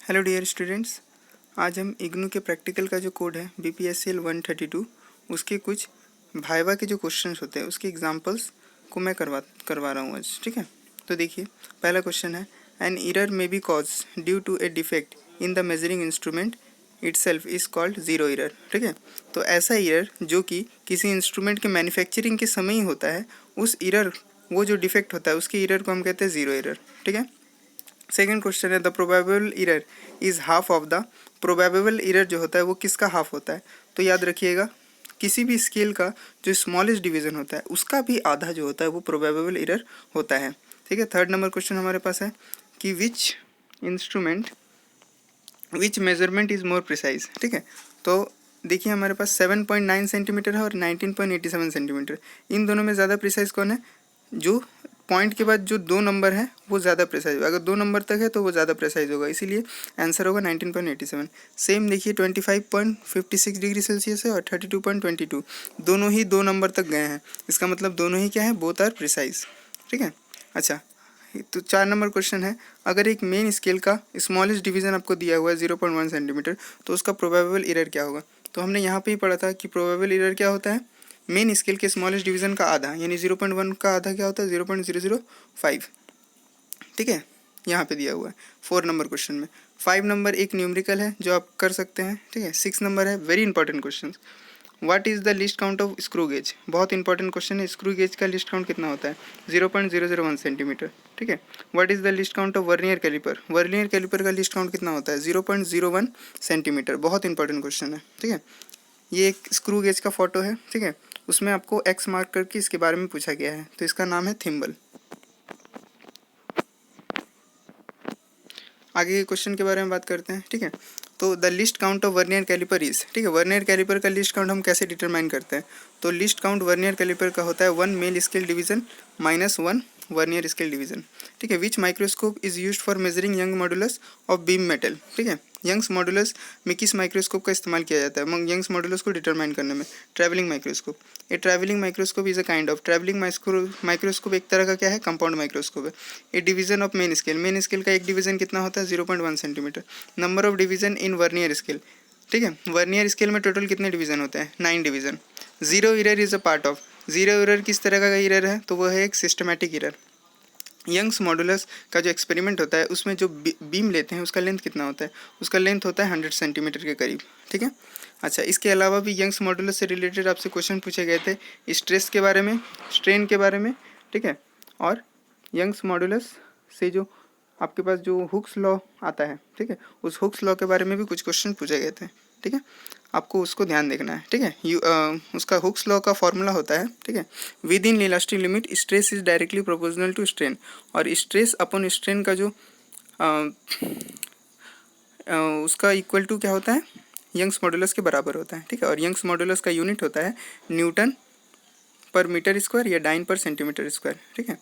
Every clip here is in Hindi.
हेलो डियर स्टूडेंट्स, आज हम इग्नू के प्रैक्टिकल का जो कोड है BPSCL 132 उसके कुछ भाइवा के जो क्वेश्चंस होते हैं उसके एग्जांपल्स को मैं करवा रहा हूँ आज। ठीक है, तो देखिए पहला क्वेश्चन है an error may be caused due to a defect in the measuring instrument itself is called zero error. ठीक है, तो ऐसा एरर जो कि किसी इंस्ट्रूमेंट के मैन्युफैक्चरिंग के समय ही होता है, उस एरर वो जो डिफेक्ट होता है उसके एरर को हम कहते हैं ज़ीरो एरर। ठीक है, सेकेंड क्वेश्चन है the probable error is half of the. Probable error जो होता है वो किसका हाफ होता है? तो याद रखिएगा किसी भी स्केल का जो स्मॉलेस्ट डिवीजन होता है उसका भी आधा जो होता है वो प्रोबेबल एरर होता है। ठीक है, थर्ड नंबर क्वेश्चन हमारे पास है कि विच मेजरमेंट इज़ मोर प्रिसाइज। ठीक है, तो देखिए हमारे पास 7.9 सेंटीमीटर है और 19.87 सेंटीमीटर, इन दोनों में ज़्यादा प्रिसाइज कौन है? जो पॉइंट के बाद जो दो नंबर है वो ज़्यादा प्रिसाइज होगा, अगर दो नंबर तक है तो वो ज़्यादा प्रिसाइज होगा, इसीलिए आंसर होगा 19.87। सेम देखिए 25.56 डिग्री सेल्सियस है और 32.22, दोनों ही दो नंबर तक गए हैं, इसका मतलब दोनों ही क्या है, बोथ आर प्रिसाइज। ठीक है, अच्छा तो 4 नंबर क्वेश्चन है अगर एक मेन स्केल का स्मॉलेस्ट डिवीजन आपको दिया हुआ है 0.1 सेंटीमीटर तो उसका प्रोबेबल एरर क्या होगा? तो हमने यहाँ पे ही पढ़ा था कि प्रोबेबल एरर क्या होता है, मेन स्केल के स्मॉलेस्ट डिवीजन का आधा, यानी 0.1 का आधा क्या होता है 0.005। ठीक है, यहाँ पे दिया हुआ है 4 नंबर क्वेश्चन में। 5 नंबर एक न्यूमेरिकल है जो आप कर सकते हैं। ठीक है, 6 नंबर है very important question, what is the least count of screw gauge. बहुत इंपॉर्टेंट क्वेश्चन है, स्क्रू गेज का लिस्ट काउंट कितना होता है 0.001 सेंटीमीटर। ठीक है, what is the least count of vernier calliper. Vernier calliper का लिस्ट काउंट कितना होता है 0.01 सेंटीमीटर, बहुत इंपॉर्टेंट क्वेश्चन है। ठीक है, ये एक स्क्रू गेज का फोटो है। ठीक है, उसमें आपको एक्स मार्क करके इसके बारे में पूछा गया है, तो इसका नाम है थिम्बल। आगे के क्वेश्चन के बारे में बात करते हैं। ठीक है, तो the least count of vernier calliper is. ठीक है, वर्नियर कैलिपर का लिस्ट काउंट हम कैसे डिटरमाइन करते हैं? तो लिस्ट काउंट वर्नियर कैलिपर का होता है 1 main scale division minus 1 vernier scale division. ठीक है, which microscope is used for measuring Young modulus of beam metal. ठीक है, यंग्स मॉडुलस में किस माइक्रोस्कोप का इस्तेमाल किया जाता है यंग्स मॉडुलस को डिटरमाइन करने में? Travelling microscope. A travelling microscope is a kind of, travelling microscope एक तरह का क्या है, कंपाउंड माइक्रोस्कोप है। A division of main scale, main scale का एक डिवीजन कितना होता है 0.1 centimetre. Number of division in vernier scale. ठीक है, वर्नियर स्केल में टोटल कितने डिवीजन होते हैं 9 division. Zero error is a part of, zero error किस तरह का एरर है? तो वह है एक सिस्टमैटिक एरर। यंग्स मॉडुलस का जो एक्सपेरिमेंट होता है उसमें जो बीम लेते हैं उसका लेंथ कितना होता है? उसका लेंथ होता है 100 सेंटीमीटर के करीब। ठीक है, अच्छा इसके अलावा भी यंग्स मॉडुलस से रिलेटेड आपसे क्वेश्चन पूछे गए थे, स्ट्रेस के बारे में, स्ट्रेन के बारे में। ठीक है, और यंग्स मॉडुलस से जो आपके पास जो हुक्स लॉ आता है, ठीक है, उस हुक्स लॉ के बारे में भी कुछ क्वेश्चन पूछे गए थे। ठीक है, आपको उसको ध्यान देखना है। ठीक है, उसका हुक्स लॉ का फॉर्मूला होता है, ठीक है, within elastic limit stress is directly proportional to strain, और स्ट्रेस अपॉन स्ट्रेन का जो उसका इक्वल टू क्या होता है, यंग्स मॉडुलस के बराबर होता है। ठीक है, और यंग्स मॉडुलस का यूनिट होता है न्यूटन पर मीटर स्क्वायर या डाइन पर सेंटीमीटर स्क्वायर। ठीक है,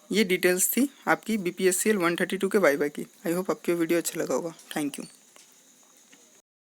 ये डिटेल्स थी आपकी BPSCL 132 के वाइवा की। आई होप आपको वीडियो अच्छा लगा होगा। Thank you.